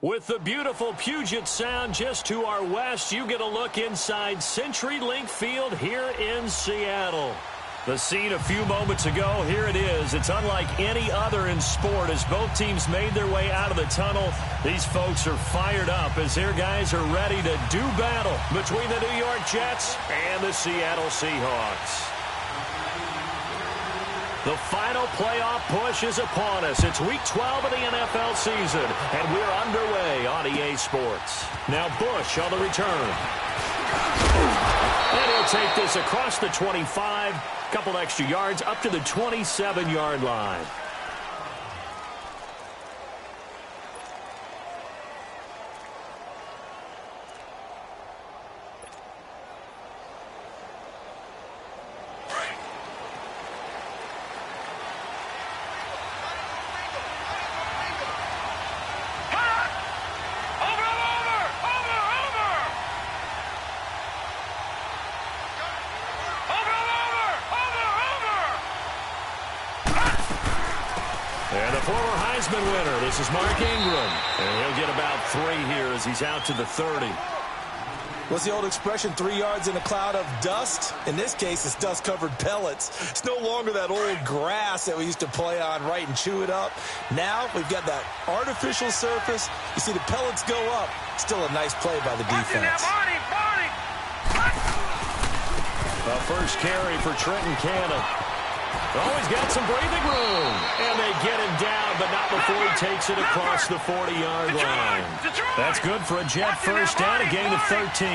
With the beautiful Puget Sound just to our west, you get a look inside CenturyLink Field here in Seattle. The scene a few moments ago, here it is. It's unlike any other in sport as both teams made their way out of the tunnel. These folks are fired up as their guys are ready to do battle between the New York Jets and the Seattle Seahawks. The final playoff push is upon us. It's Week 12 of the NFL season, and we're underway on EA Sports. Now Bush on the return. And he'll take this across the 25, couple extra yards up to the 27-yard line. Winner. This is Mark Ingram, and he'll get about 3 here as he's out to the 30. What's the old expression, 3 yards in a cloud of dust? In this case, it's dust-covered pellets. It's no longer that old grass that we used to play on, right, and chew it up. Now we've got that artificial surface. You see the pellets go up. Still a nice play by the defense. The first carry for Trenton Cannon. Oh, he's got some breathing room. And they get him down, but not before he takes it across the 40-yard line. That's good for a Jet first down, a gain of 13.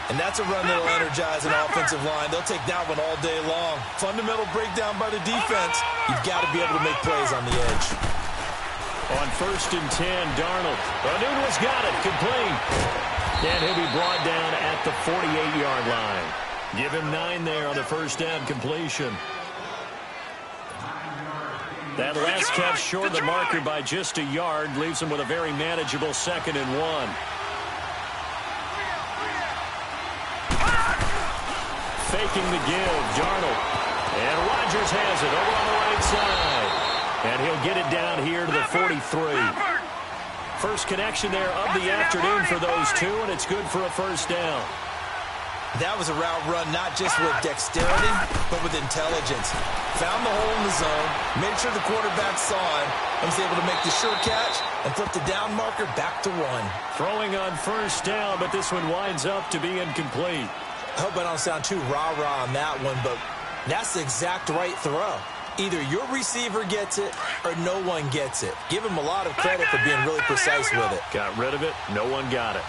And that's a run that will energize an offensive line. They'll take that one all day long. Fundamental breakdown by the defense. You've got to be able to make plays on the edge. On 1st and 10, Darnold. Nunez got it, complete. And he'll be brought down at the 48-yard line. Give him 9 there on the first down completion. That last catch short of the marker by just a yard leaves him with a very manageable 2nd and 1. Faking the give, Darnold. And Rodgers has it over on the right side. And he'll get it down here to the 43. First connection there of the afternoon for those two, and it's good for a first down. That was a route run not just with dexterity, but with intelligence. Found the hole in the zone, made sure the quarterback saw him, and was able to make the sure catch and flip the down marker back to 1. Throwing on first down, but this one winds up to be incomplete. I hope I don't sound too rah-rah on that one, but that's the exact right throw. Either your receiver gets it or no one gets it. Give him a lot of credit for being really precise with it. Got rid of it. No one got it.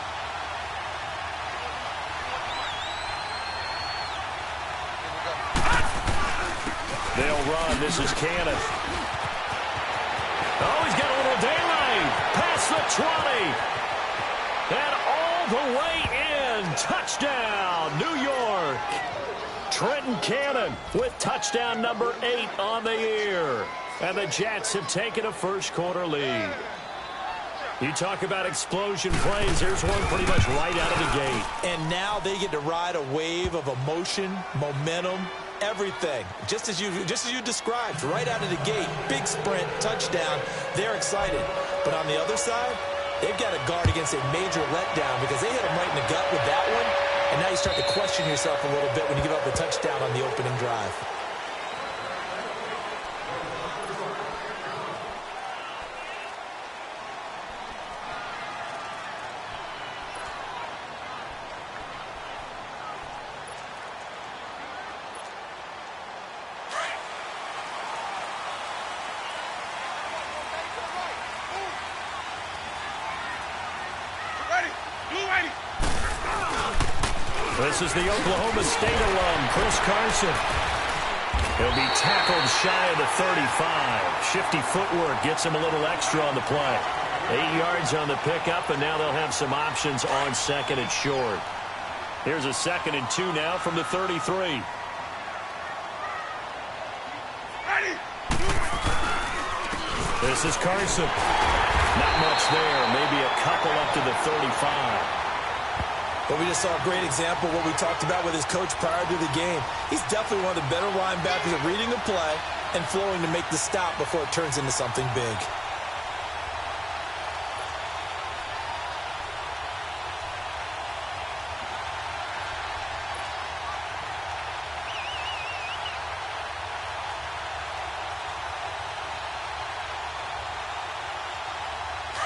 They'll run. This is Cannon. Oh, he's got a little daylight. Past the 20. And all the way in. Touchdown, New York. Trenton Cannon with touchdown number 8 on the year. And the Jets have taken a first-quarter lead. You talk about explosion plays. There's one pretty much right out of the gate. And now they get to ride a wave of emotion, momentum, everything. Just as you described, right out of the gate. Big sprint, touchdown. They're excited. But on the other side, they've got to guard against a major letdown because they hit them right in the gut with that one. And now you start to question yourself a little bit when you give up a touchdown on the opening drive. This is the Oklahoma State alum, Chris Carson. He'll be tackled shy of the 35. Shifty footwork gets him a little extra on the play. 8 yards on the pickup, and now they'll have some options on 2nd and short. Here's a 2nd and 2 now from the 33. This is Carson. Not much there. Maybe a couple up to the 35. But we just saw a great example of what we talked about with his coach prior to the game. He's definitely one of the better linebackers at reading the play and flowing to make the stop before it turns into something big.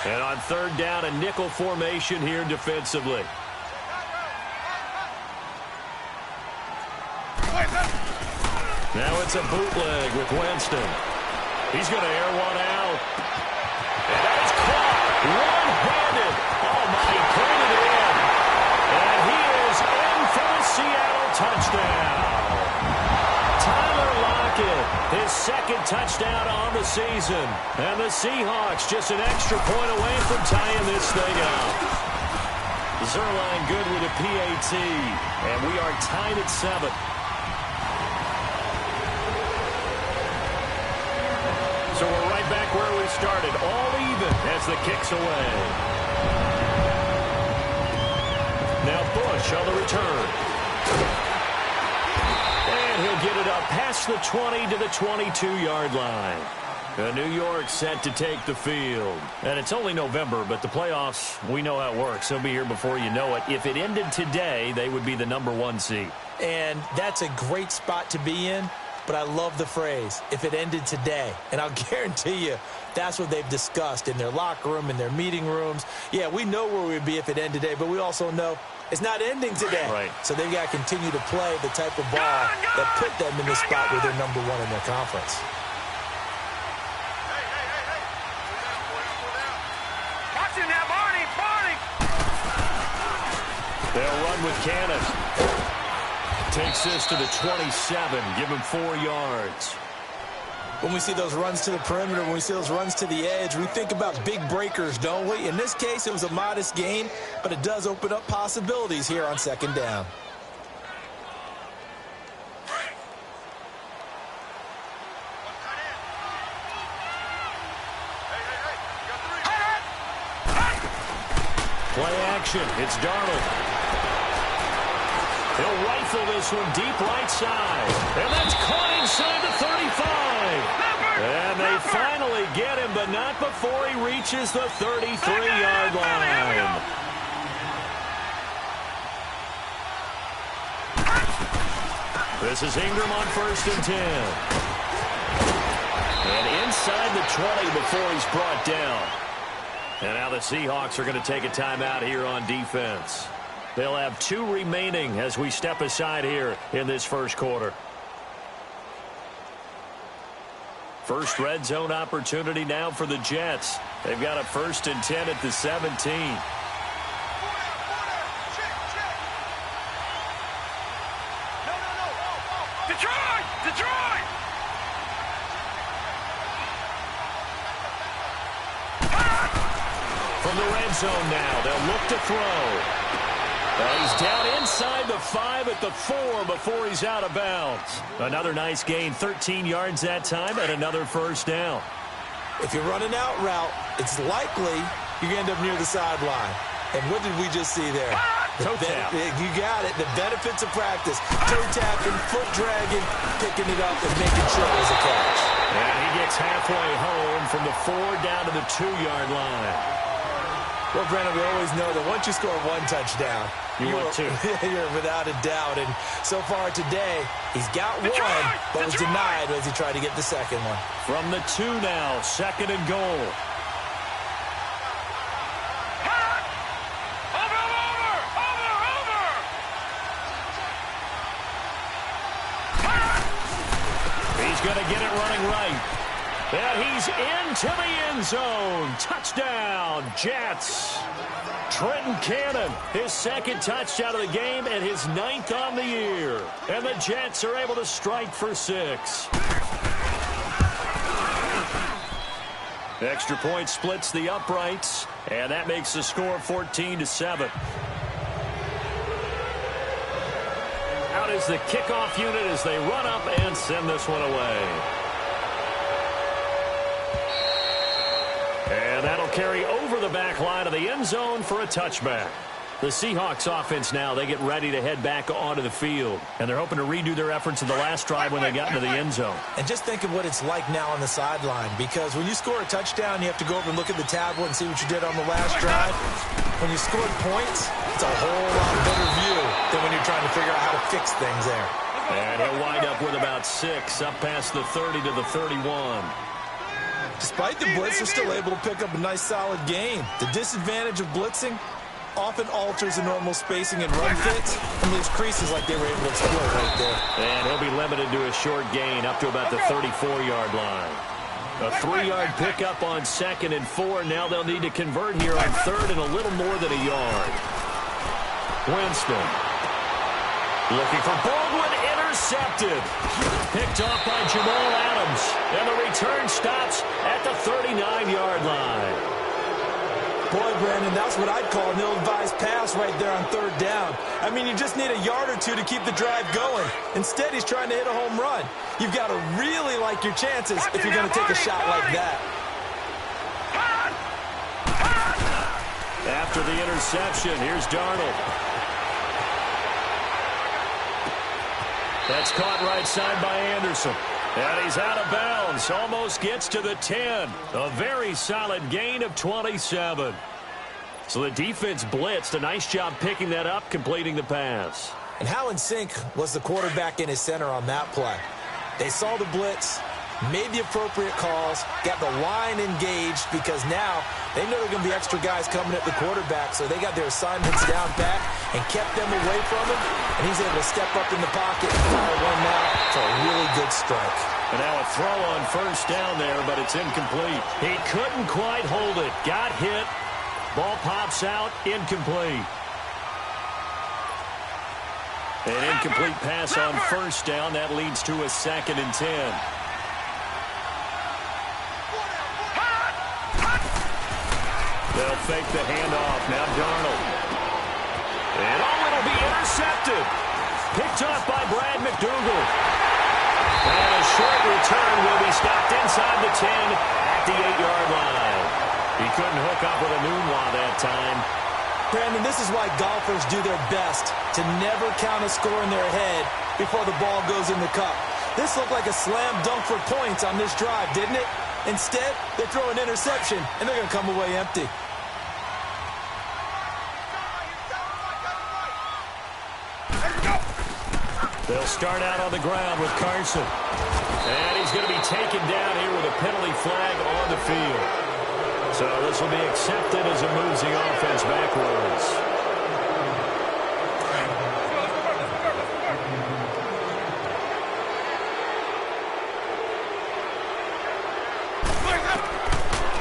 And on third down, a nickel formation here defensively. Now it's a bootleg with Winston. He's going to air one out. And that is caught one-handed. Oh, my, he put it in. And he is in for the Seattle touchdown. Tyler Lockett, his second touchdown on the season. And the Seahawks just an extra point away from tying this thing up. Zerline good with a PAT. And we are tied at 7. So we're right back where we started, all even as the kick's away. Now Bush on the return. And he'll get it up past the 20 to the 22-yard line. New York set to take the field. And it's only November, but the playoffs, we know how it works. They'll be here before you know it. If it ended today, they would be the #1 seed. And that's a great spot to be in. But I love the phrase, if it ended today. And I'll guarantee you that's what they've discussed in their locker room, in their meeting rooms. Yeah, we know where we'd be if it ended today, but we also know it's not ending today. Right. So they've got to continue to play the type of ball that put them in the spot where they're #1 in their conference. Watching that, Barney! They'll run with Cannon. Takes this to the 27, give him 4 yards. When we see those runs to the perimeter, when we see those runs to the edge, we think about big breakers, don't we? In this case, it was a modest gain, but it does open up possibilities here on second down. Play action, it's Darnold. He'll rifle this one deep right side. And that's caught inside the 35. And they finally get him, but not before he reaches the 33-yard line. This is Ingram on 1st and 10. And inside the 20 before he's brought down. And now the Seahawks are going to take a timeout here on defense. They'll have 2 remaining as we step aside here in this first quarter. First red zone opportunity now for the Jets. They've got a 1st and 10 at the 17. Detroit! From the red zone now, they'll look to throw. He's down inside the 5 at the 4 before he's out of bounds. Another nice gain, 13 yards that time, and another 1st down. If you're running out route, it's likely you end up near the sideline. And what did we just see there? Toe tap. You got it. The benefits of practice. Toe tapping, foot dragging, picking it up, and making sure it was a catch. And he gets halfway home from the 4 down to the 2-yard line. Well, Brandon, we always know that once you score 1 touchdown, you want 2. You're without a doubt. And so far today, he's got 1, but was denied as he tried to get the second one. From the 2 now, 2nd and goal. He's going to get it running right. And he's into the end zone. Touchdown, Jets. Trenton Cannon, his 2nd touchdown of the game and his 9th on the year. And the Jets are able to strike for 6. Extra point splits the uprights, and that makes the score 14-7. Out is the kickoff unit as they run up and send this one away. And that'll carry over the back line of the end zone for a touchback. The Seahawks offense now, they get ready to head back onto the field. And they're hoping to redo their efforts in the last drive when they got into the end zone. And just think of what it's like now on the sideline. Because when you score a touchdown, you have to go over and look at the tablet and see what you did on the last drive. When you scored points, it's a whole lot better view than when you're trying to figure out how to fix things there. And he'll wind up with about 6 up past the 30 to the 31. Despite the blitz, they're still able to pick up a nice, solid gain. The disadvantage of blitzing often alters the normal spacing and run fits and leaves creases like they were able to exploit right there. And he'll be limited to a short gain up to about the 34-yard line. A 3-yard pickup on 2nd and 4. Now they'll need to convert here on 3rd and a little more than a yard. Winston. Looking for Baldwin, intercepted. Picked off by Jamal Adams. And the return stops at the 39-yard line. Boy, Brandon, that's what I'd call an ill-advised pass right there on 3rd down. I mean, you just need a yard or two to keep the drive going. Instead, he's trying to hit a home run. You've got to really like your chances if you're going to take a shot like that. After the interception, here's Darnold. That's caught right side by Anderson. And he's out of bounds. Almost gets to the 10. A very solid gain of 27. So the defense blitzed. A nice job picking that up, completing the pass. And how in sync was the quarterback and his center on that play? They saw the blitz, made the appropriate calls, got the line engaged because now they know there are going to be extra guys coming at the quarterback, so they got their assignments down pat and kept them away from him, and he's able to step up in the pocket and fire one now for a really good strike. And now a throw on 1st down there, but it's incomplete. He couldn't quite hold it. Got hit. Ball pops out. Incomplete. An incomplete pass on 1st down. That leads to a 2nd and 10. They'll fake the handoff. Now Darnold. And it'll be intercepted. Picked off by Brad McDougal. And a short return will be stopped inside the 10 at the 8-yard line. He couldn't hook up with a Nunwa that time. Brandon, this is why golfers do their best to never count a score in their head before the ball goes in the cup. This looked like a slam dunk for points on this drive, didn't it? Instead, they throw an interception, and they're going to come away empty. They'll start out on the ground with Carson. And he's going to be taken down here with a penalty flag on the field. So this will be accepted as it moves the offense backwards.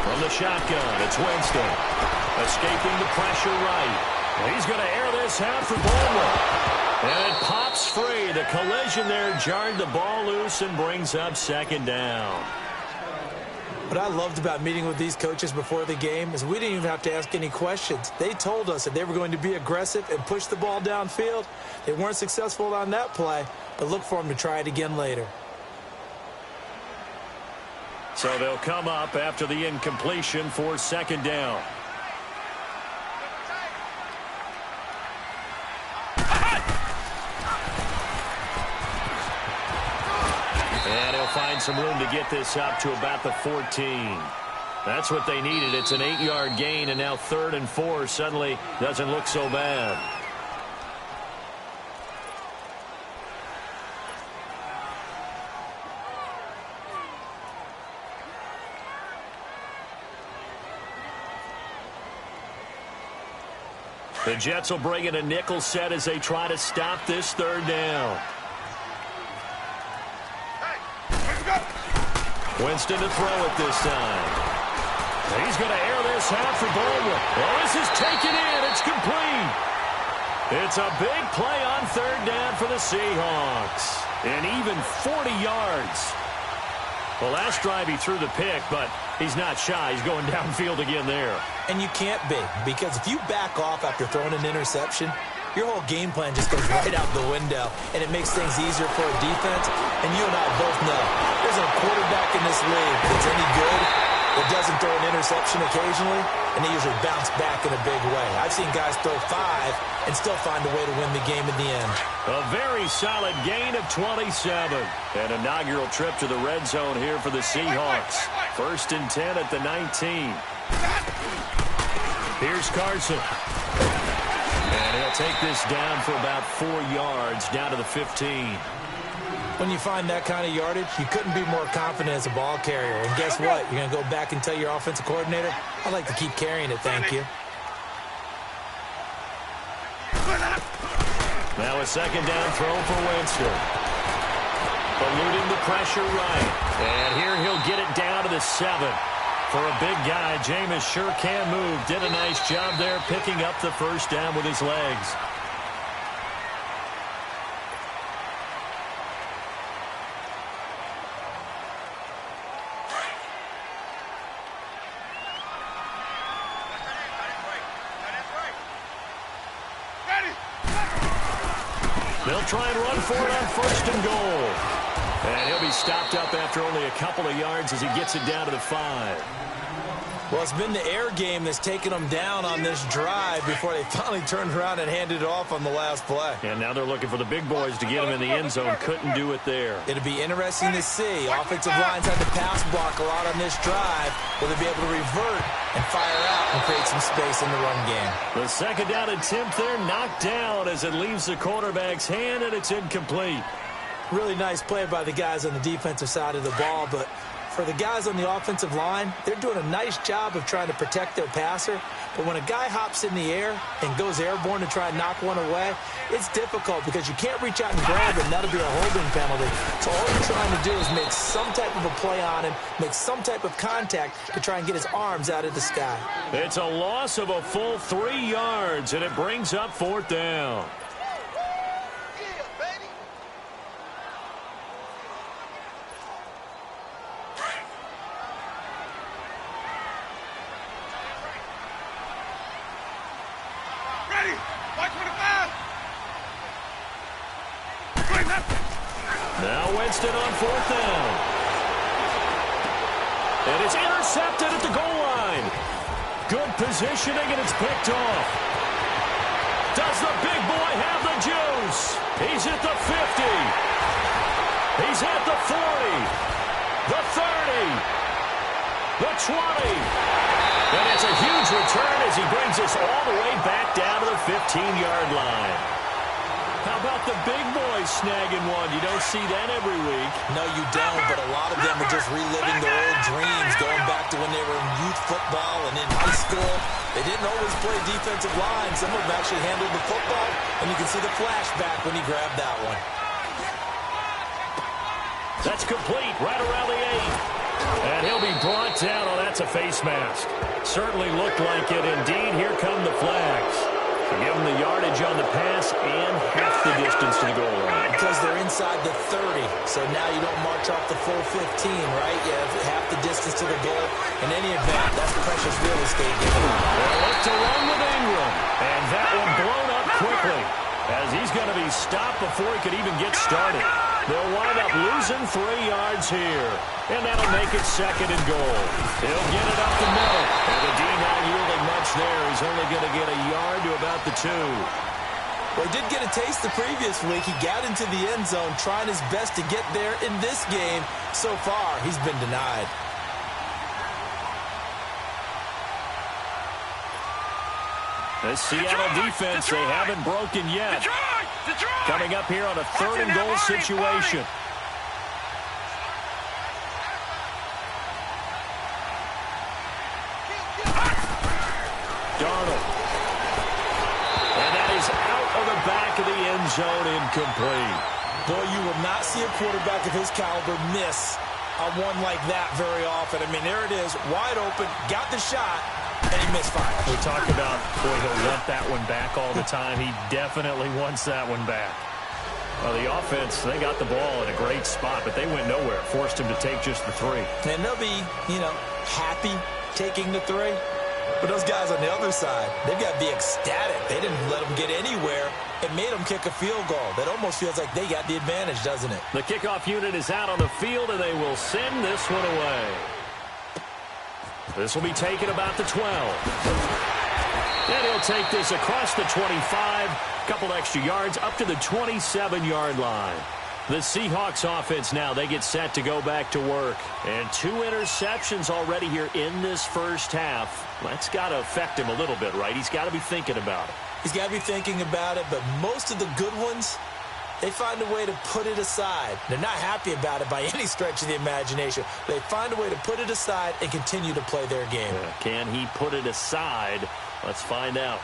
From the shotgun, it's Winston. Escaping the pressure right. He's going to air this out for Baldwin. And it pops free. The collision there jarred the ball loose and brings up 2nd down. What I loved about meeting with these coaches before the game is we didn't even have to ask any questions. They told us that they were going to be aggressive and push the ball downfield. They weren't successful on that play, but look for them to try it again later. So they'll come up after the incompletion for 2nd down. And he'll find some room to get this up to about the 14. That's what they needed. It's an 8-yard gain, and now 3rd and 4 suddenly doesn't look so bad. The Jets will bring in a nickel set as they try to stop this 3rd down. Winston to throw it this time. He's going to air this out for Baldwin. Oh, this is taken in. It's complete. It's a big play on 3rd down for the Seahawks. And even 40 yards. Well, last drive he threw the pick, but he's not shy. He's going downfield again there. And you can't be, because if you back off after throwing an interception, your whole game plan just goes right out the window, and it makes things easier for a defense. And you and I both know there's a quarterback in this league that's any good that doesn't throw an interception occasionally, and they usually bounce back in a big way. I've seen guys throw 5 and still find a way to win the game in the end. A very solid gain of 27. An inaugural trip to the red zone here for the Seahawks. 1st and 10 at the 19. Here's Carson. And he'll take this down for about 4 yards, down to the 15. When you find that kind of yardage, you couldn't be more confident as a ball carrier. And guess what? You're going to go back and tell your offensive coordinator, I'd like to keep carrying it, thank you. Now a second down throw for Winston. Eluding the pressure right. And here he'll get it down to the 7. For a big guy, Jameis sure can move. Did a nice job there picking up the first down with his legs. They'll try and run for it on 1st and goal. And he'll be stopped up after only a couple of yards as he gets it down to the 5. Well, it's been the air game that's taken them down on this drive before they finally turned around and handed it off on the last play. And now they're looking for the big boys to get him in the end zone. Couldn't do it there. It'll be interesting to see. Offensive lines had to pass block a lot on this drive. Will they be able to revert and fire out and create some space in the run game? The second down attempt there knocked down as it leaves the quarterback's hand, and it's incomplete. Really nice play by the guys on the defensive side of the ball, but for the guys on the offensive line, they're doing a nice job of trying to protect their passer. But when a guy hops in the air and goes airborne to try and knock one away, it's difficult because you can't reach out and grab him. That'll be a holding penalty. So all you're trying to do is make some type of a play on him, make some type of contact to try and get his arms out of the sky. It's a loss of a full 3 yards, and it brings up 4th down. Now Winston on 4th down. And it's intercepted at the goal line. Good positioning, and it's picked off. Does the big boy have the juice? He's at the 50. He's at the 40. The 30. The 20. And it's a huge return as he brings us all the way back down to the 15-yard line. How about the big boys snagging one? You don't see that every week. No, you don't, but a lot of them are just reliving their old dreams, going back to when they were in youth football and in high school. They didn't always play defensive line. Some of them actually handled the football, and you can see the flashback when he grabbed that one. That's complete, right around the 8. And he'll be brought down. Oh, that's a face mask. Certainly looked like it. Indeed, here come the flags. Give them the yardage on the pass and half the distance to the goal line. Because they're inside the 30, so now you don't march off the full 15, right? You have half the distance to the goal. In any event, that's precious real estate. They'll look to run with Ingram. And that one blown up quickly as he's going to be stopped before he could even get started. They'll wind up losing 3 yards here. And that'll make it 2nd and goal. He'll get it up the middle. And the D not yielding much there. He's only going to get a yard to about the 2. Well, he did get a taste the previous week. He got into the end zone trying his best to get there in this game. So far, he's been denied. The Seattle defense, they haven't broken yet. Coming up here on a 3rd and goal situation. Darnold. And that is out of the back of the end zone, incomplete. Boy, you will not see a quarterback of his caliber miss on one like that very often. I mean, there it is, wide open, got the shot, and he misfired. We talk about, boy, he'll want that one back all the time. He definitely wants that one back. Well, the offense, they got the ball in a great spot, but they went nowhere. Forced him to take just the 3. And they'll be, happy taking the 3. But those guys on the other side, they've got to be ecstatic. They didn't let them get anywhere. It made them kick a field goal. That almost feels like they got the advantage, doesn't it? The kickoff unit is out on the field, and they will send this one away. This will be taken about the 12. And he'll take this across the 25, a couple extra yards, up to the 27-yard line. The Seahawks offense now, they get set to go back to work. And 2 interceptions already here in this first half. That's got to affect him a little bit, right? He's got to be thinking about it. He's got to be thinking about it, but most of the good ones they find a way to put it aside. They're not happy about it by any stretch of the imagination. They find a way to put it aside and continue to play their game. Yeah, can he put it aside? Let's find out.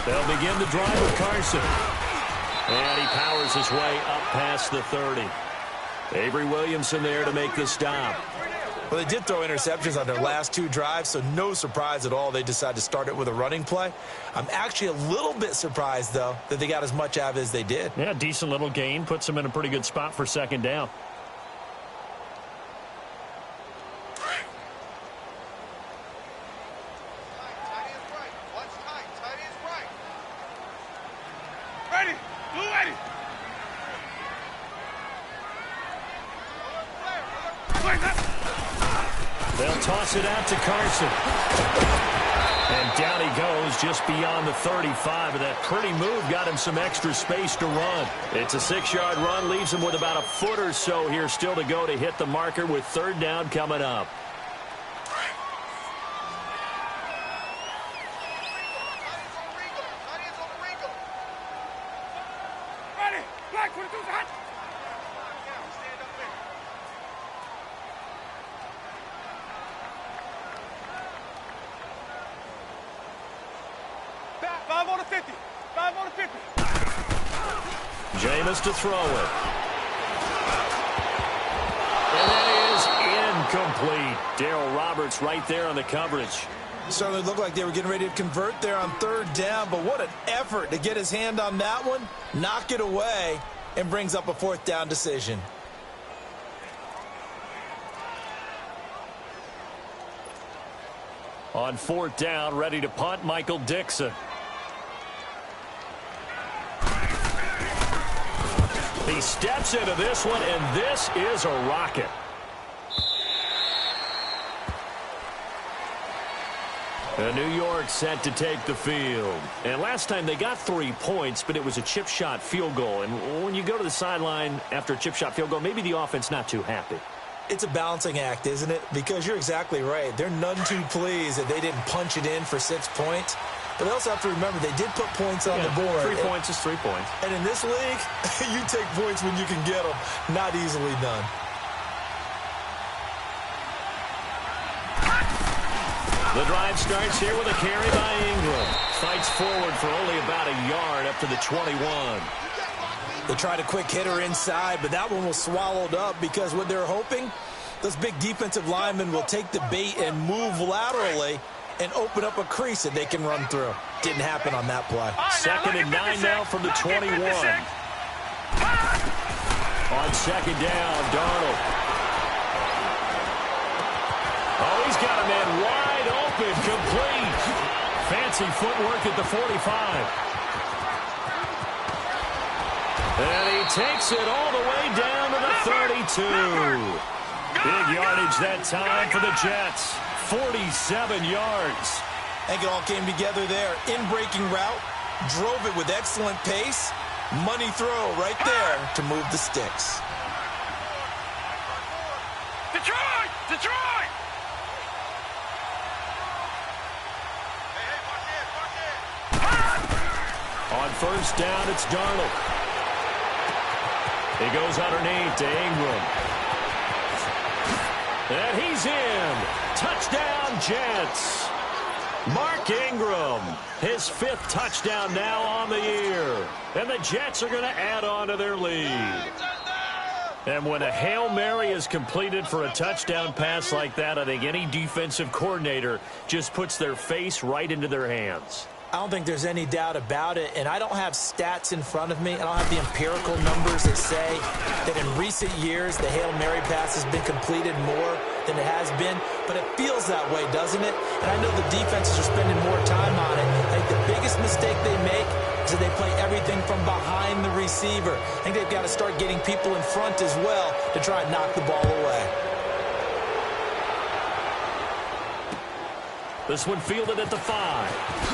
They'll begin the drive with Carson. And he powers his way up past the 30. Avery Williamson there to make the stop. Well, they did throw interceptions on their last 2 drives, so no surprise at all they decided to start it with a running play. I'm actually a little bit surprised, though, that they got as much out of it as they did. Yeah, decent little gain. Puts them in a pretty good spot for second down. They'll toss it out to Carson. And down he goes just beyond the 35. And that pretty move got him some extra space to run. It's a 6-yard run. Leaves him with about a foot or so here still to go to hit the marker with third down coming up. Jameis to throw it. And that is incomplete. Darryl Roberts right there on the coverage. Certainly looked like they were getting ready to convert there on third down, but what an effort to get his hand on that one, knock it away, and brings up a fourth down decision. On fourth down, ready to punt, Michael Dixon. He steps into this one, and this is a rocket. And New York set to take the field. And last time they got 3 points, but it was a chip shot field goal. And when you go to the sideline after a chip shot field goal, maybe the offense not too happy. It's a balancing act, isn't it? Because you're exactly right. They're none too pleased that they didn't punch it in for 6 points. But they also have to remember they did put points on the board. 3 points is 3 points. And in this league, you take points when you can get them. Not easily done. The drive starts here with a carry by Ingram. Fights forward for only about a yard up to the 21. They tried a quick hitter inside, but that one was swallowed up because what they're hoping, those big defensive linemen will take the bait and move laterally and open up a crease that they can run through. Didn't happen on that play. Second and 9 now from the 21. On second down, Darnold. Oh, he's got a man wide open, complete. Fancy footwork at the 45. And he takes it all the way down to the 32. Big yardage that time for the Jets. 47 yards. I think it all came together there. In-breaking route, drove it with excellent pace. Money throw right there to move the sticks. Detroit! Detroit! On first down, it's Darnold. He goes underneath to Ingram. And he's in. Touchdown, Jets. Mark Ingram, his 5th touchdown now on the year. And the Jets are going to add on to their lead. And when a Hail Mary is completed for a touchdown pass like that, I think any defensive coordinator just puts their face right into their hands. I don't think there's any doubt about it, and I don't have stats in front of me. I don't have the empirical numbers that say that in recent years the Hail Mary pass has been completed more than it has been, but it feels that way, doesn't it? And I know the defenses are spending more time on it. I think the biggest mistake they make is that they play everything from behind the receiver. I think they've got to start getting people in front as well to try and knock the ball away. This one fielded at the 5.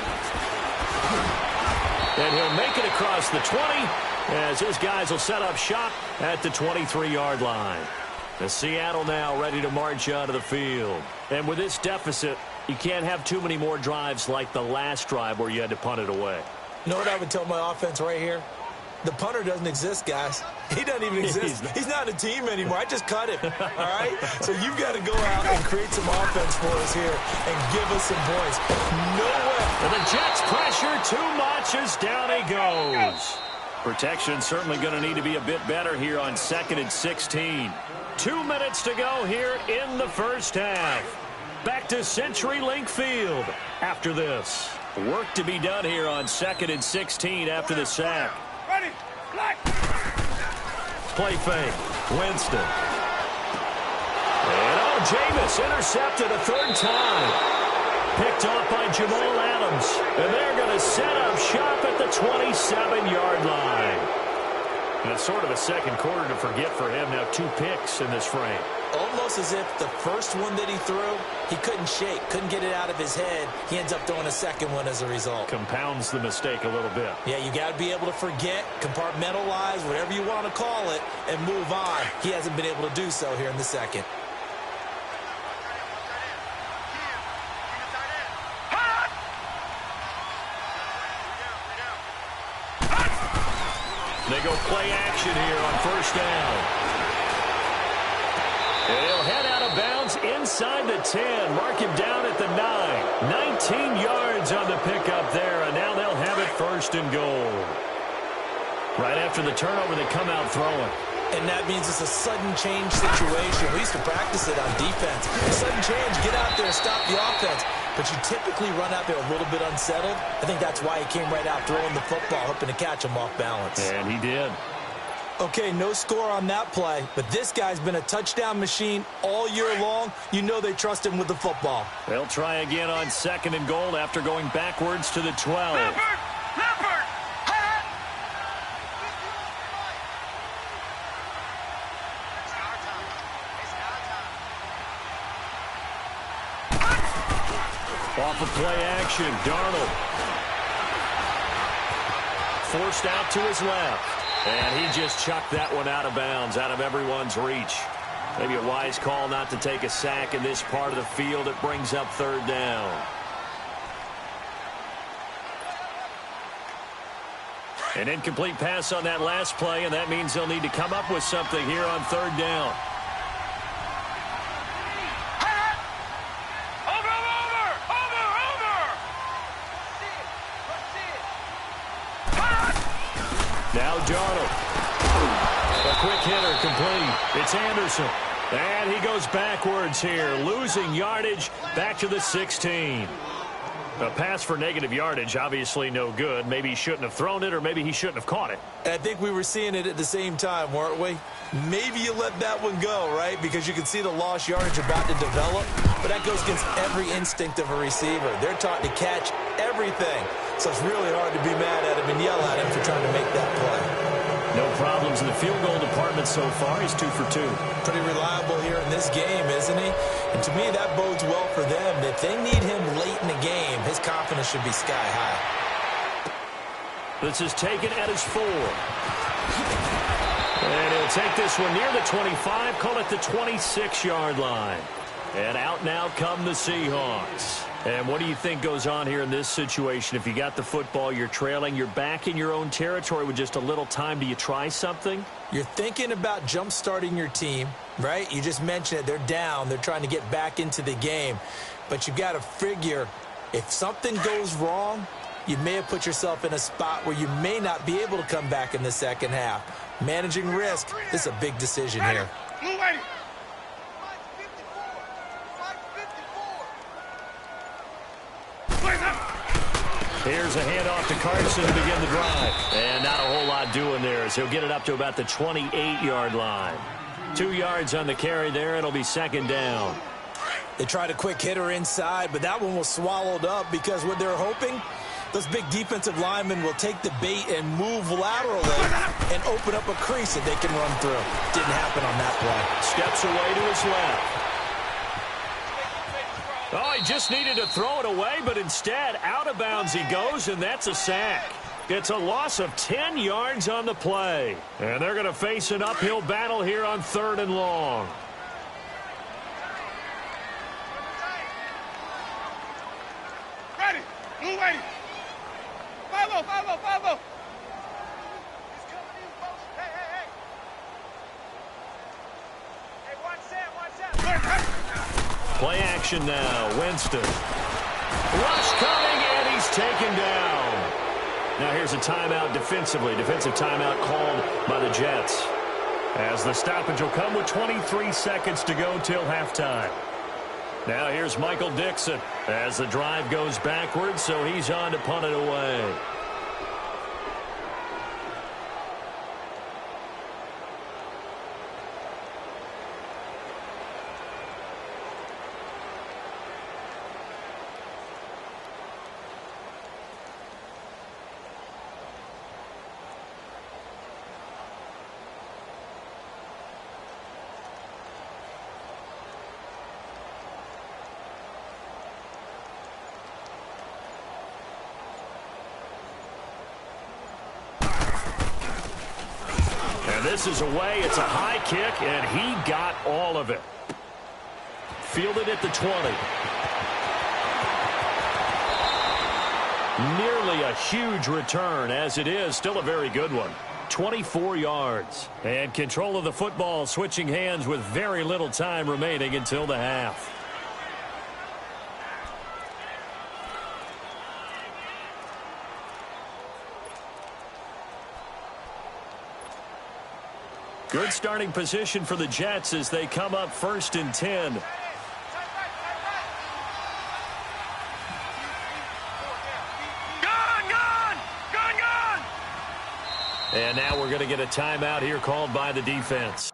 And he'll make it across the 20 as his guys will set up shop at the 23-yard line. The Seattle now ready to march onto the field. And with this deficit, you can't have too many more drives like the last drive where you had to punt it away. You know what I would tell my offense right here? The punter doesn't exist, guys. He doesn't even exist. He's not a team anymore. I just cut him, all right? So you've got to go out and create some offense for us here and give us some points. No way. And the Jets pressure too much as down he goes. Protection certainly going to need to be a bit better here on 2nd and 16. 2 minutes to go here in the first half. Back to CenturyLink Field after this. Work to be done here on 2nd and 16 after the sack. Ready, black. Play fake. Winston. And Jameis intercepted a third time. Picked off by Jamal Adams. And they're going to set up shop at the 27-yard line. And it's sort of a second quarter to forget for him. Now 2 picks in this frame. Almost as if the first one that he threw, he couldn't shake, couldn't get it out of his head. He ends up throwing a second one as a result. Compounds the mistake a little bit. Yeah, you got to be able to forget, compartmentalize, whatever you want to call it, and move on. He hasn't been able to do so here in the second. They go play action here on first down. He'll head out of bounds inside the 10. Mark him down at the 9. 19 yards on the pickup there, and now they'll have it 1st and goal. Right after the turnover, they come out throwing. And that means it's a sudden change situation. We used to practice it on defense. A sudden change, get out there, stop the offense. But you typically run out there a little bit unsettled. I think that's why he came right out throwing the football, hoping to catch him off balance. And he did. Okay, no score on that play, but this guy's been a touchdown machine all year long. You know they trust him with the football. They'll try again on 2nd and goal after going backwards to the 12. Leopard! Off of play action, Darnold. Forced out to his left. And he just chucked that one out of bounds, out of everyone's reach. Maybe a wise call not to take a sack in this part of the field. It brings up 3rd down. An incomplete pass on that last play, and that means they'll need to come up with something here on 3rd down. Now Darnold. A quick hitter complete. It's Anderson. And he goes backwards here, losing yardage back to the 16. A pass for negative yardage, obviously no good. Maybe he shouldn't have thrown it, or maybe he shouldn't have caught it. I think we were seeing it at the same time, weren't we? Maybe you let that one go, right? Because you can see the lost yardage about to develop. But that goes against every instinct of a receiver. They're taught to catch everything. So it's really hard to be mad at him and yell at him for trying to make that play. No problems in the field goal department so far. He's 2 for 2. Pretty reliable here in this game, isn't he? And to me, that bodes well for them. If they need him late in the game, his confidence should be sky high. This is taken at his 4. And he'll take this one near the 25, call it the 26-yard line. And out now come the Seahawks. And what do you think goes on here in this situation? If you got the football, you're trailing, you're back in your own territory with just a little time. Do you try something? You're thinking about jump-starting your team, right? You just mentioned it. They're down. They're trying to get back into the game. But you've got to figure, if something goes wrong, you may have put yourself in a spot where you may not be able to come back in the second half. Managing risk, this is a big decision here. Here's a handoff to Carson to begin the drive. And not a whole lot doing there as he'll get it up to about the 28-yard line. 2 yards on the carry there. It'll be 2nd down. They tried a quick hitter inside, but that one was swallowed up because what they're hoping, those big defensive linemen will take the bait and move laterally and open up a crease that they can run through. Didn't happen on that play. Steps away to his left. Oh, he just needed to throw it away, but instead, out of bounds he goes, and that's a sack. It's a loss of 10 yards on the play. And they're going to face an uphill battle here on 3rd and long. Ready. Blue ready. 5-0, 5-0, 5-0. Play action now. Winston. Rush coming, and he's taken down. Now here's a timeout defensively. Defensive timeout called by the Jets. As the stoppage will come with 23 seconds to go till halftime. Now here's Michael Dixon as the drive goes backwards, so he's on to punt it away. This is away. It's a high kick, and he got all of it. Fielded at the 20. Nearly a huge return, as it is still a very good one. 24 yards. And control of the football switching hands with very little time remaining until the half. Good starting position for the Jets as they come up 1st and 10. Gone! And now we're going to get a timeout here called by the defense.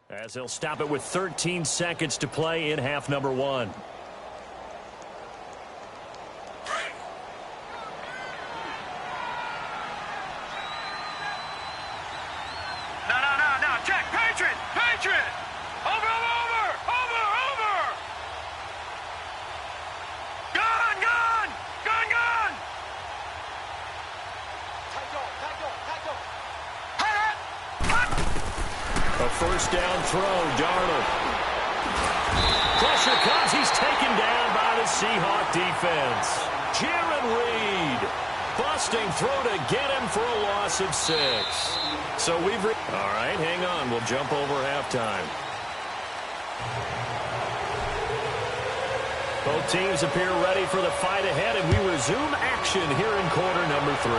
As they'll stop it with 13 seconds to play in half number 1. No. Check. Patriot. Over. Gone. A first down throw, Darnold. Pressure comes. He's taken down by the Seahawk defense. Jaron Reed busting through to get him for a loss of 6. So all right, hang on. We'll jump over halftime. Both teams appear ready for the fight ahead, and we resume action here in quarter number 3.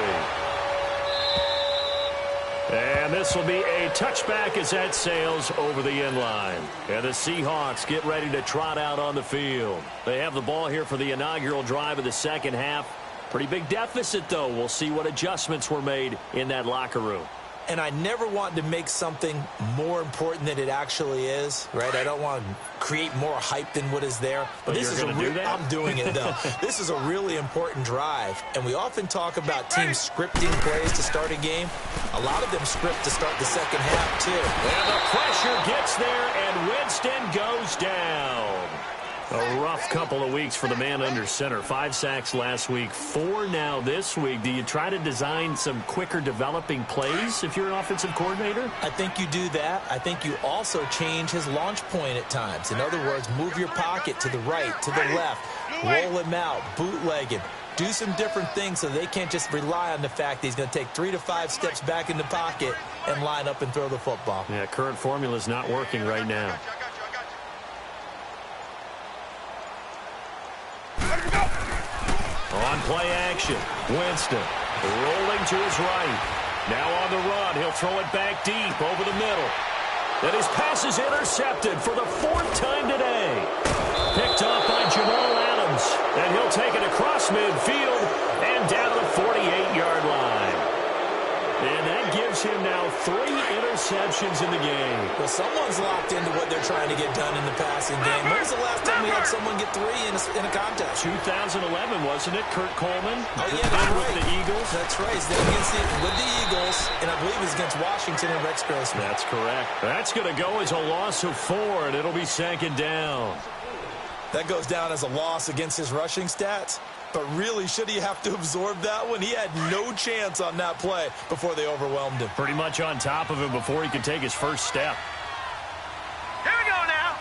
And this will be a touchback as that sails over the end line. And the Seahawks get ready to trot out on the field. They have the ball here for the inaugural drive of the second half. Pretty big deficit, though. We'll see what adjustments were made in that locker room. And I never want to make something more important than it actually is, right? I don't want to create more hype than what is there. But this is I'm doing it, though. This is a really important drive. And we often talk about teams scripting plays to start a game. A lot of them script to start the second half, too. And the pressure gets there, and Winston goes down. A rough couple of weeks for the man under center. 5 sacks last week, 4 now this week. Do you try to design some quicker developing plays if you're an offensive coordinator? I think you do that. I think you also change his launch point at times. In other words, move your pocket to the right, to the left, roll him out, bootleg him. do some different things so they can't just rely on the fact that he's going to take 3 to 5 steps back in the pocket and line up and throw the football. Yeah, current formula is not working right now. On play action, Winston rolling to his right. Now on the run, he'll throw it back deep over the middle. And his pass is intercepted for the 4th time today. Picked off by Jamal Adams. And he'll take it across midfield and down to the 48-yard line. And that gives him now 3 interceptions in the game. Well, someone's locked into what they're trying to get done in the passing game. When was the last time we had someone get 3 in a contest? 2011, wasn't it? Kurt Coleman? Oh, yeah, that's right. With the Eagles. That's right. He's with the Eagles, and I believe it's against Washington and Rex Grossman. That's correct. That's going to go as a loss of 4, and it'll be 2nd down. That goes down as a loss against his rushing stats. But really, should he have to absorb that one? He had no chance on that play before they overwhelmed him. Pretty much on top of him before he could take his first step. Here we go now.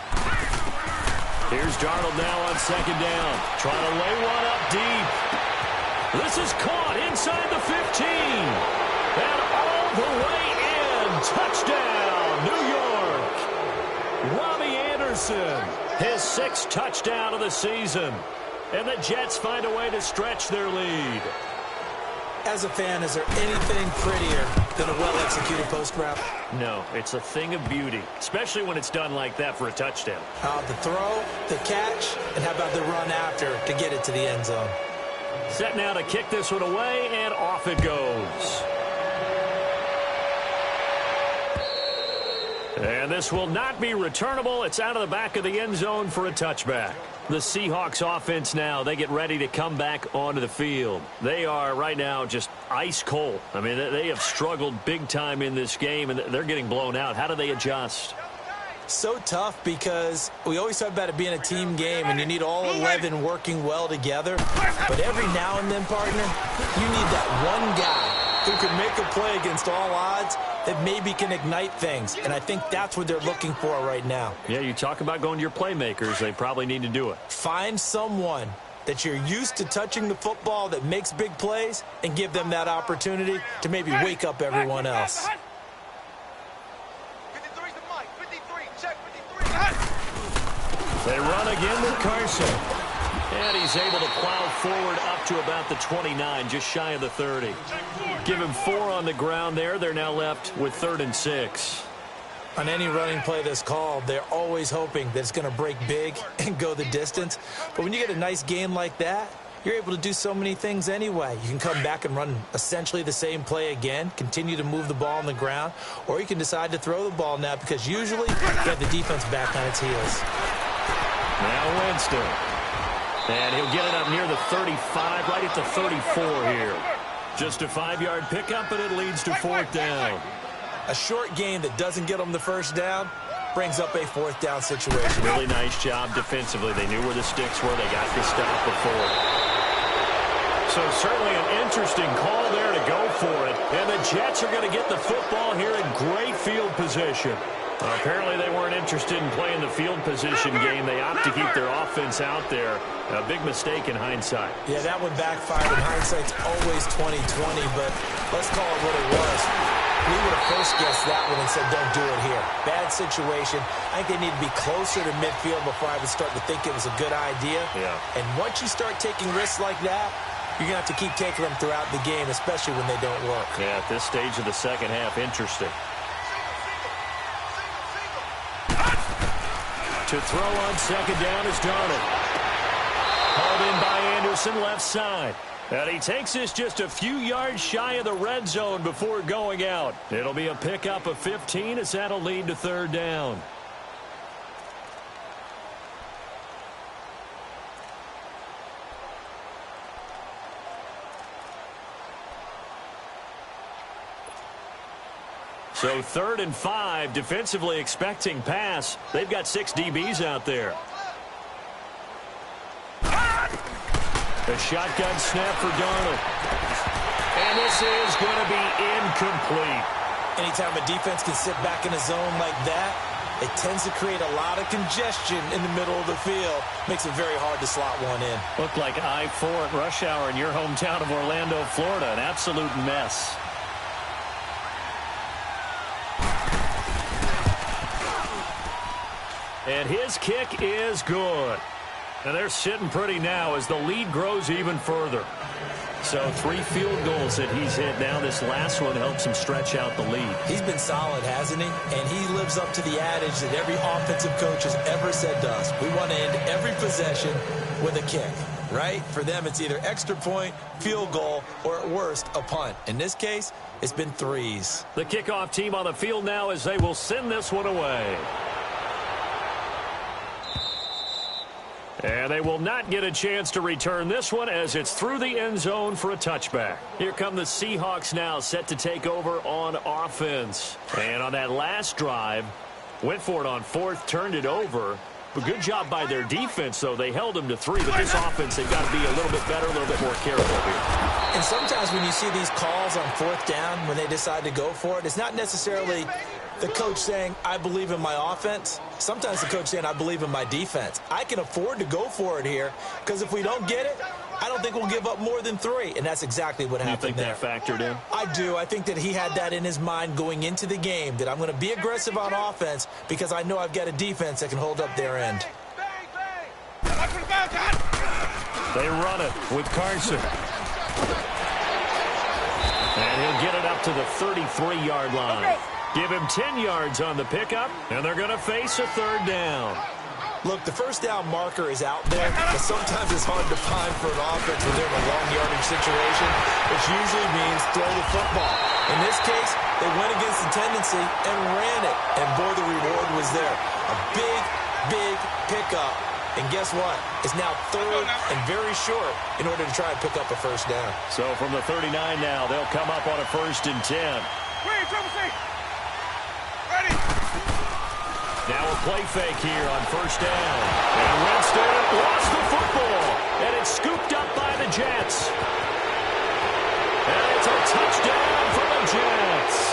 Here's Darnold now on 2nd down. Trying to lay one up deep. This is caught inside the 15. And all the way in. Touchdown, New York. Robbie Anderson, his 6th touchdown of the season. And the Jets find a way to stretch their lead. As a fan, is there anything prettier than a well-executed post route? No, it's a thing of beauty, especially when it's done like that for a touchdown. The throw, the catch, and how about the run after to get it to the end zone? Set now to kick this one away, and off it goes. And this will not be returnable. It's out of the back of the end zone for a touchback. The Seahawks offense now, they get ready to come back onto the field. They are right now just ice cold. I mean, they have struggled big time in this game, and they're getting blown out. How do they adjust? So tough because we always talk about it being a team game, and you need all 11 working well together. But every now and then, partner, you need that one guy who can make a play against all odds that maybe can ignite things. And I think that's what they're looking for right now. Yeah, you talk about going to your playmakers. They probably need to do it. Find someone that you're used to touching the football that makes big plays and give them that opportunity to maybe wake up everyone else. 53's the mic. 53. Check 53. They run again with Carson. And he's able to plow forward up to about the 29, just shy of the 30. Give him 4 on the ground there. They're now left with 3rd and 6. On any running play that's called, they're always hoping that it's going to break big and go the distance. But when you get a nice game like that, you're able to do so many things anyway. You can come back and run essentially the same play again, continue to move the ball on the ground, or you can decide to throw the ball now because usually you have the defense back on its heels. Now Winston. And he'll get it up near the 35, right at the 34 here. Just a 5-yard pickup, and it leads to 4th down. A short gain that doesn't get them the first down brings up a 4th down situation. Really nice job defensively. They knew where the sticks were. They got the stop before. So certainly an interesting call there to go for it. And the Jets are going to get the football here in great field position. Apparently they weren't interested in playing the field position game. They opt to keep their offense out there. A big mistake in hindsight. Yeah, that one backfired. In hindsight's always 20/20, but let's call it what it was. We would have first guessed that one and said, don't do it here. Bad situation. I think they need to be closer to midfield before I would start to think it was a good idea. Yeah. And once you start taking risks like that, you're going to have to keep taking them throughout the game, especially when they don't work. Yeah, at this stage of the second half, interesting. To throw on 2nd down is Darnold. Hauled in by Anderson, left side. And he takes this just a few yards shy of the red zone before going out. It'll be a pickup of 15 as that'll lead to 3rd down. So 3rd and 5, defensively expecting pass. They've got 6 DBs out there. A shotgun snap for Darnold. And this is going to be incomplete. Anytime a defense can sit back in a zone like that, it tends to create a lot of congestion in the middle of the field. Makes it very hard to slot one in. Looked like I-4 at rush hour in your hometown of Orlando, Florida. An absolute mess. And his kick is good. And they're sitting pretty now as the lead grows even further. So 3 field goals that he's hit now. This last one helps him stretch out the lead. He's been solid, hasn't he? And he lives up to the adage that every offensive coach has ever said to us. We want to end every possession with a kick, right? For them, it's either extra point, field goal, or at worst, a punt. In this case, it's been 3s. The kickoff team on the field now as they will send this one away. And they will not get a chance to return this one as it's through the end zone for a touchback. Here come the Seahawks now set to take over on offense. And on that last drive, went for it on 4th, turned it over. But good job by their defense, though. They held them to 3. But this offense, they've got to be a little bit better, a little bit more careful here. And sometimes when you see these calls on 4th down, when they decide to go for it, it's not necessarily the coach saying, I believe in my offense. Sometimes the coach saying, I believe in my defense. I can afford to go for it here because if we don't get it, I don't think we'll give up more than 3. And that's exactly what happened there. You think that factored in? I do. I think that he had that in his mind going into the game, that I'm going to be aggressive on offense because I know I've got a defense that can hold up their end. They run it with Carson. And he'll get it up to the 33-yard line. Give him 10 yards on the pickup, and they're going to face a 3rd down. Look, the first down marker is out there, but sometimes it's hard to find for an offense when they're in a long yardage situation, which usually means throw the football. In this case, they went against the tendency and ran it, and boy, the reward was there. A big, big pickup, and guess what? It's now 3rd and very short in order to try and pick up a first down. So from the 39 now, they'll come up on a 1st and 10. Now a play fake here on 1st down. And Winston lost the football. And it's scooped up by the Jets. And it's a touchdown for the Jets.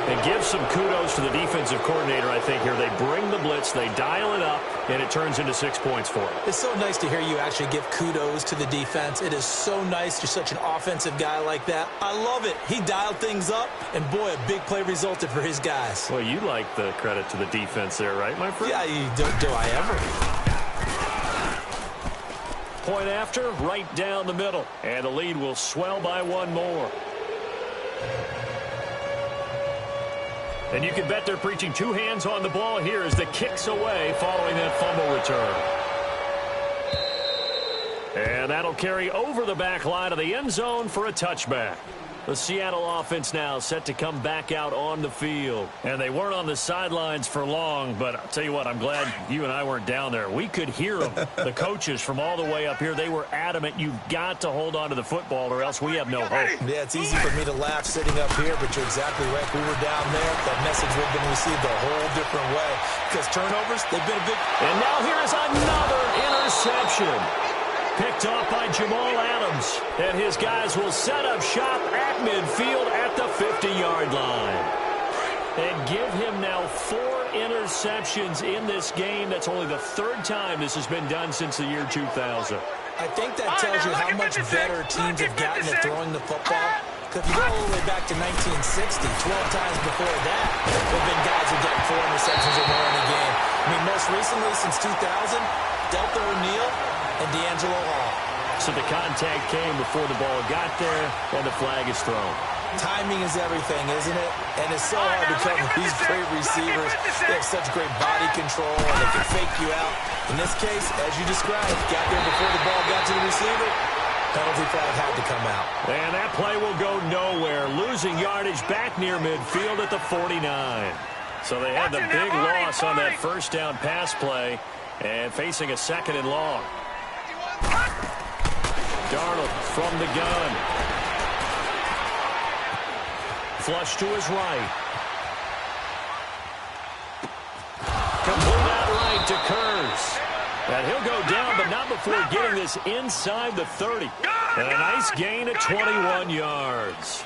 And give some kudos to the defensive coordinator, I think, here. They bring the blitz, they dial it up, and it turns into 6 points for them. It's so nice to hear you actually give kudos to the defense. It is so nice. You're such an offensive guy like that. I love it. He dialed things up, and boy, a big play resulted for his guys. Well, you like the credit to the defense there, right, my friend? Yeah, do I ever? Point after, right down the middle. And the lead will swell by 1 more. And you can bet they're preaching 2 hands on the ball here as the kick's away following that fumble return. And that'll carry over the back line of the end zone for a touchback. The Seattle offense now set to come back out on the field. And they weren't on the sidelines for long, but I'll tell you what, I'm glad you and I weren't down there. We could hear them. The coaches from all the way up here, they were adamant, you've got to hold on to the football or else we have no hope. Yeah, it's easy for me to laugh sitting up here, but you're exactly right. We were down there. That message would have been received a whole different way. Because turnovers, they've been a big... And now here is another interception. Picked off by Jamal Adams. And his guys will set up shop at midfield at the 50-yard line. And give him now 4 interceptions in this game. That's only the 3rd time this has been done since the year 2000. I think that tells you how much better teams have gotten at throwing the football. Because if you go all the way back to 1960, 12 times before that, there have been guys who get 4 interceptions or more in a game. I mean, most recently, since 2000, Delta O'Neal and D'Angelo Hall. So the contact came before the ball got there, and the flag is thrown. Timing is everything, isn't it? And it's so hard to come with these great receivers. They have such great body control, and they can fake you out. In this case, as you described, got there before the ball got to the receiver. Penalty flag had to come out. And that play will go nowhere. Losing yardage back near midfield at the 49. So they had the big loss on that first down pass play and facing a 2nd and long. Darnold from the gun. Flush to his right. Complete out right to Kurz. And he'll go down, but not before getting this inside the 30. And a nice gain at 21 yards.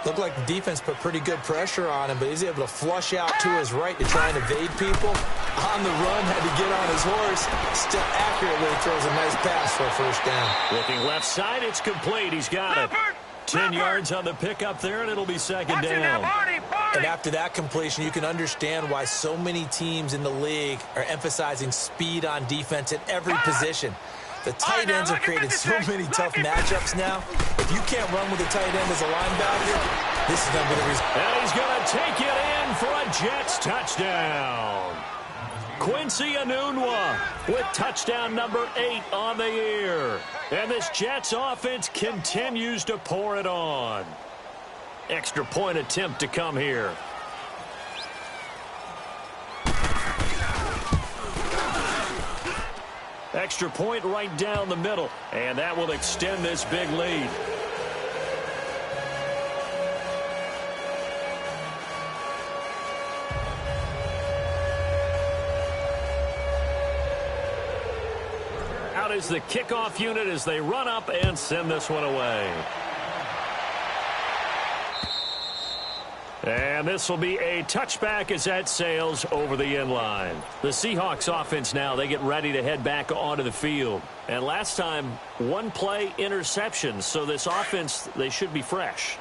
Looked like the defense put pretty good pressure on him, but he's able to flush out to his right to try and evade people. On the run, had to get on his horse. Still accurately throws a nice pass for a first down. Looking left side, it's complete. He's got it. 10 yards on the pickup there, and it'll be second down. And after that completion, you can understand why so many teams in the league are emphasizing speed on defense at every position. The tight ends have created so many tough matchups now. If you can't run with a tight end as a linebacker, this is going to be the reason. And he's going to take it in for a Jets touchdown. Quincy Enunwa with touchdown number 8 on the year. And this Jets offense continues to pour it on. Extra point attempt to come here. Extra point right down the middle. And that will extend this big lead. Out is the kickoff unit as they run up and send this one away. And this will be a touchback as that sails over the end line. The Seahawks offense now, they get ready to head back onto the field. And last time, one play interception. So this offense, they should be fresh.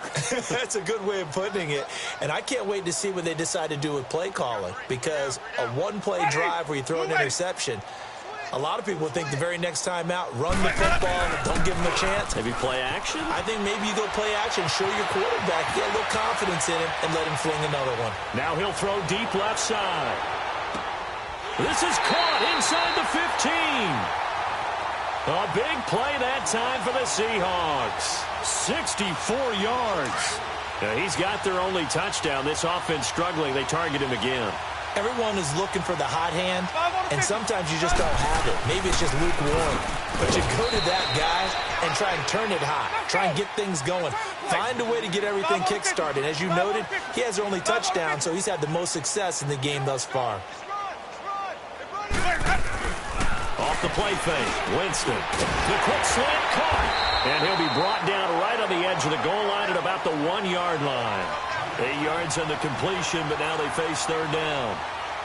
That's a good way of putting it. And I can't wait to see what they decide to do with play calling. Because a one-play drive where you throw an interception, a lot of people think the very next time out, run the football, don't give him a chance. Maybe play action? I think maybe you go play action, show your quarterback, get a little confidence in him, and let him fling another one. Now he'll throw deep left side. This is caught inside the 15. A big play that time for the Seahawks. 64 yards. Now he's got their only touchdown. This offense struggling. They target him again. Everyone is looking for the hot hand, and sometimes you just don't have it. Maybe it's just lukewarm. But you go to that guy and try and turn it hot. Try and get things going. Find a way to get everything kick-started. As you noted, he has their only touchdown, so he's had the most success in the game thus far. Off the play fake, Winston. The quick slant caught. And he'll be brought down right on the edge of the goal line at about the 1-yard line. 8 yards on the completion, but now they face third down.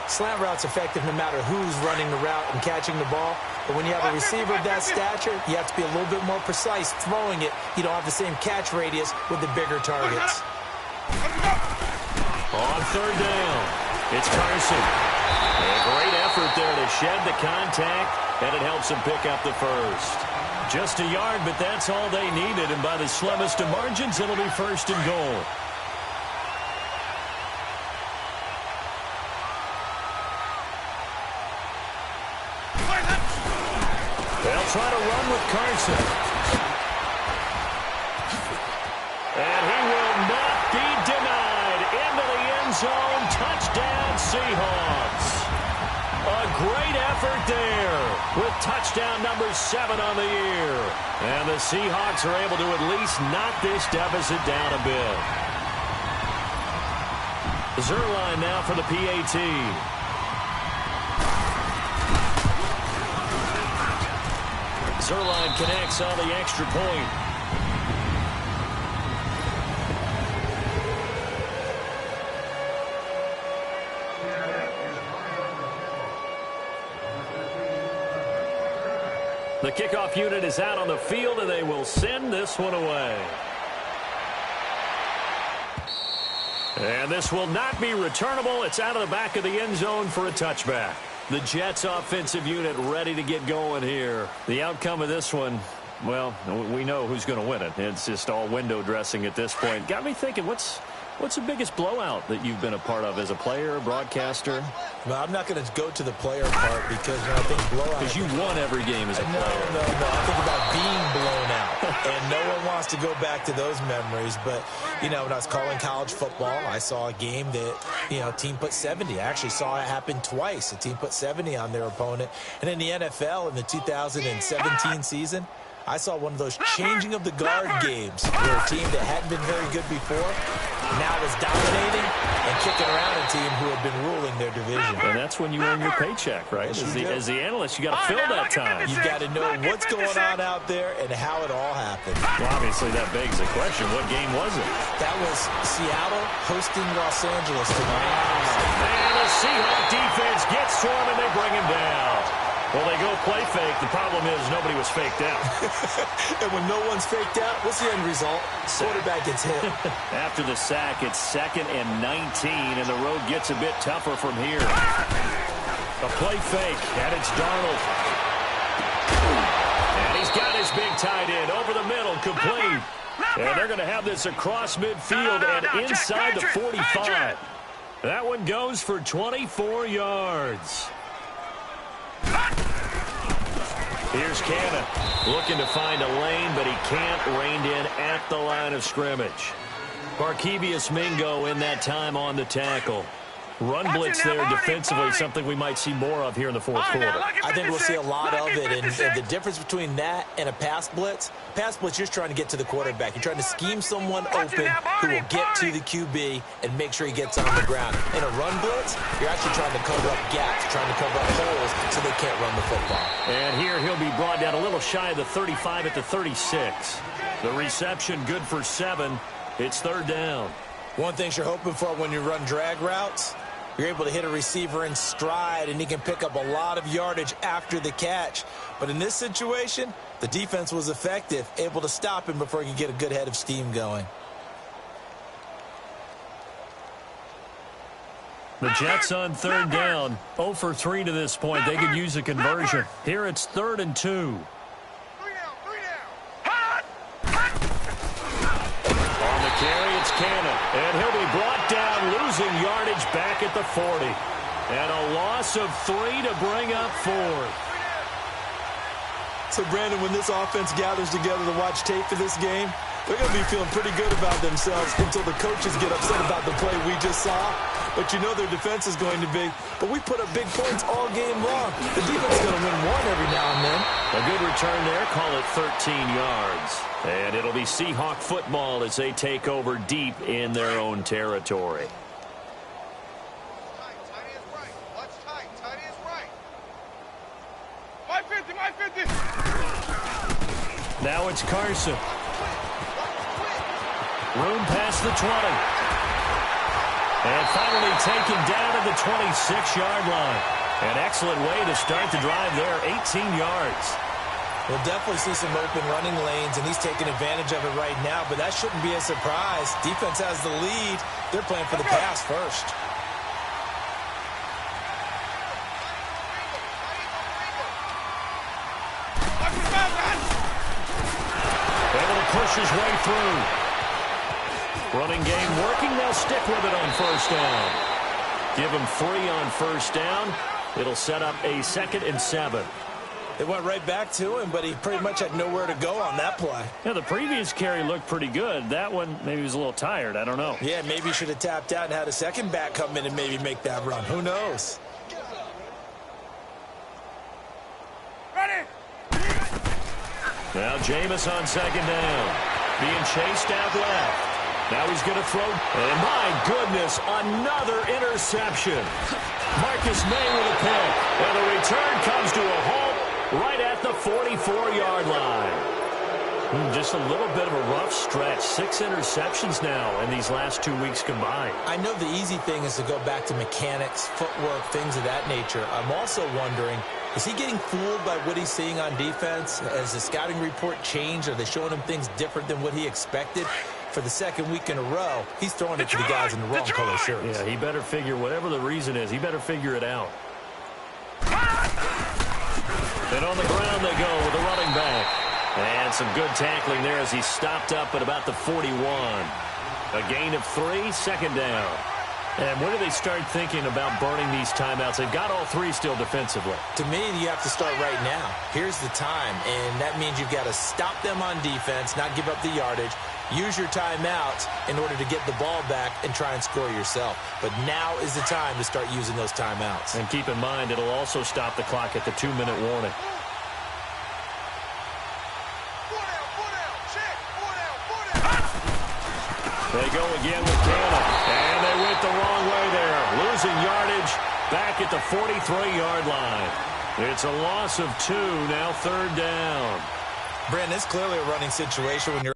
Slant route's effective no matter who's running the route and catching the ball. But when you have a receiver of that stature, you have to be a little bit more precise throwing it. You don't have the same catch radius with the bigger targets. On third down, it's Carson. A great effort there to shed the contact, and it helps him pick up the first. Just a yard, but that's all they needed, and by the slimmest of margins, it'll be first and goal. They'll try to run with Carson. And he will not be denied. Into the end zone. Touchdown, Seahawks. A great effort there with touchdown number 7 on the year. And the Seahawks are able to at least knock this deficit down a bit. Zerline now for the PAT. Zerline connects on the extra point. The kickoff unit is out on the field, and they will send this one away. And this will not be returnable. It's out of the back of the end zone for a touchback. The Jets offensive unit ready to get going here. The outcome of this one, well, we know who's going to win it. It's just all window dressing at this point. Got me thinking, what's the biggest blowout that you've been a part of as a player, broadcaster? Well, I'm not going to go to the player part because when I think blowout... Because you won every game as a player. No. I think about being blown out. And no one wants to go back to those memories. But, you know, when I was calling college football, I saw a game that, you know, a team put 70. I actually saw it happen twice. A team put 70 on their opponent. And in the NFL in the 2017 season, I saw one of those changing of the guard games where a team that hadn't been very good before now is dominating and kicking around a team who had been ruling their division. And that's when you earn your paycheck, right? As the analyst, you got to fill that time. You've got to know what's going on out there and how it all happened. Well, obviously, that begs the question, what game was it? That was Seattle hosting Los Angeles tonight. And the Seahawks defense gets to him, and they bring him down. Well, they go play fake. The problem is nobody was faked out. And when no one's faked out, what's the end result? Quarterback gets hit. After the sack, it's 2nd and 19, and the road gets a bit tougher from here. A play fake, and it's Darnold. And he's got his big tight end over the middle, complete. And they're going to have this across midfield and inside the 45. That one goes for 24 yards. Here's Cannon looking to find a lane, but he can't, reined in at the line of scrimmage. Barkevius Mingo in that time on the tackle. Run blitz there defensively, something we might see more of here in the fourth quarter. I think we'll see a lot of it, and the difference between that and a pass blitz, you're just trying to get to the quarterback. You're trying to scheme someone open who will get to the QB and make sure he gets on the ground. In a run blitz, you're actually trying to cover up gaps, trying to cover up holes so they can't run the football. And here he'll be brought down a little shy of the 35 at the 36. The reception good for 7. It's 3rd down. One thing you're hoping for when you run drag routes, you're able to hit a receiver in stride, and he can pick up a lot of yardage after the catch. But in this situation, the defense was effective, able to stop him before he could get a good head of steam going. The Jets on 3rd down, 0 for 3 to this point. They could use a conversion. Here it's 3rd and 2. On the carry, it's Cannon, and he'll be brought down, losing yardage back at the 40. And a loss of 3 to bring up 4th. So, Brandon, when this offense gathers together to watch tape for this game, they're going to be feeling pretty good about themselves until the coaches get upset about the play we just saw. But you know their defense is going to be, but we put up big points all game long. The defense is going to win one every now and then. A good return there, call it 13 yards. And it'll be Seahawk football as they take over deep in their own territory. Tight is right. Watch tight. Tight is right. My 50, my 50. Now it's Carson. Room past the 20. And finally taken down at the 26-yard line. An excellent way to start the drive there, 18 yards. We'll definitely see some open running lanes, and he's taking advantage of it right now, but that shouldn't be a surprise. Defense has the lead. They're playing for the pass first. Able to push his way through. Running game working. They'll stick with it on 1st down. Give him 3 on 1st down. It'll set up a 2nd and 7. They went right back to him, but he pretty much had nowhere to go on that play. Yeah, the previous carry looked pretty good. That one, maybe he was a little tired. I don't know. Yeah, maybe he should have tapped out and had a second back come in and maybe make that run. Who knows? Ready. Now Jameis on 2nd down. Being chased out left. Now he's going to throw. And my goodness, another interception. Marcus May with a pick. And the return comes to a halt right at the 44-yard line. Just a little bit of a rough stretch. 6 interceptions now in these last 2 weeks combined. I know the easy thing is to go back to mechanics, footwork, things of that nature. I'm also wondering, is he getting fooled by what he's seeing on defense? Has the scouting report changed? Are they showing him things different than what he expected? For the 2nd week in a row, he's throwing it to the guys in the wrong color shirts. Yeah, he better figure, whatever the reason is, he better figure it out. And on the ground they go with the running back. And some good tackling there as he's stopped up at about the 41. A gain of 3, 2nd down. And when do they start thinking about burning these timeouts? They've got all 3 still defensively. To me, you have to start right now. Here's the time, and that means you've got to stop them on defense, not give up the yardage. Use your timeouts in order to get the ball back and try and score yourself. But now is the time to start using those timeouts. And keep in mind, it'll also stop the clock at the 2-minute warning. They go again with Cannon. And they went the wrong way there. Losing yardage back at the 43-yard line. It's a loss of 2, now 3rd down. Brandon, it's clearly a running situation when you're